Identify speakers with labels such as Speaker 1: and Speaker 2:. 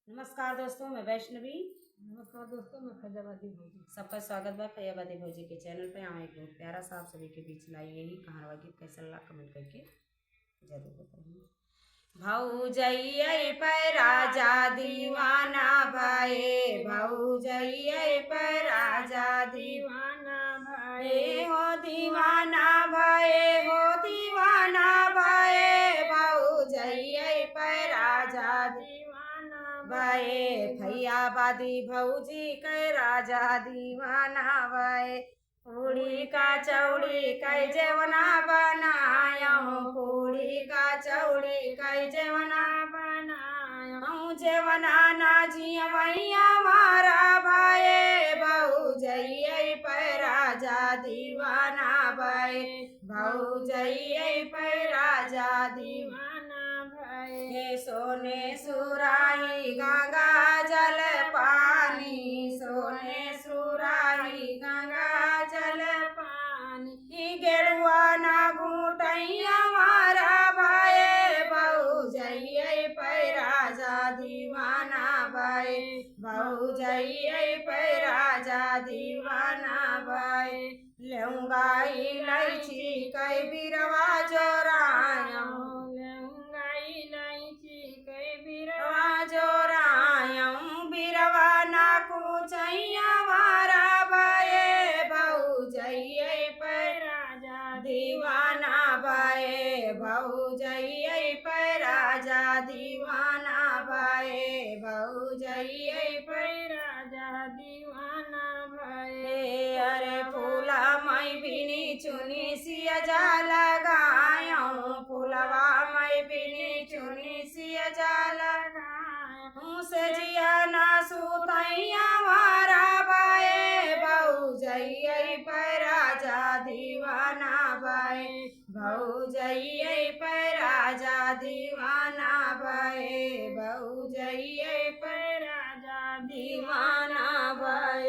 Speaker 1: नमस्कार दोस्तों, मैं वैष्णवी।
Speaker 2: नमस्कार दोस्तों, मैं फैजाबादी भौजी।
Speaker 1: सबका स्वागत बा फैजाबादी भौजी के चैनल पे। हम एक बहुत प्यारा सा आप सभी के बीच लाई यही कहानवा गीत कैसा लगा कमेंट करके जरूर बताइए। भौजैया पर राजा दीवाना भाई, भौजैया पर राजा
Speaker 2: दीवाना भाई
Speaker 1: भाई हो दीवाना भाई, हो दीवाना भाई, भौजैया पर राजा
Speaker 2: दीवाना
Speaker 1: बाए भैया बादी भौजी कै राजा दीवाना बाए। पूड़ी का चौड़ी कै जेवना बनायऊँ, पूड़ी का चौड़ी कै जेवना बनायऊँ, जेवना ना जियवैया मारा भाए, भौजैया पर राजा दीवाना बाए, भौजैया पर राजा दीवाना भाई। सोने सुराही गंगा जल पानी, सोने सुराही गंगा जल पानी, गेरुआ ना घूटैया मारा भाई, भौजैया पर राजा दीवाना भाई, भौजैया पर राजा दीवाना भाई। लौंगा इलायची कै बिरवा जोरायऊँ, बिरवा जोरायऊँ, बिरवा ना कुचैया मारा भाई, भौजैया पर राजा दीवाना भाई, भौजैया पर राजा दीवाना भाई, भौजैया पर राजा दीवाना भाई। अरे फूला मई बिनी चुनी सिया जा लगायऊँ, फूलवा मई बिनी चुनी सिया जा लगायऊँ, सजिया ना सुतैया मारा भाई, भौजैया पर राजा दीवाना भाई, भौजैया पर राजा दीवाना भाई, भौजैया पर राजा दीवाना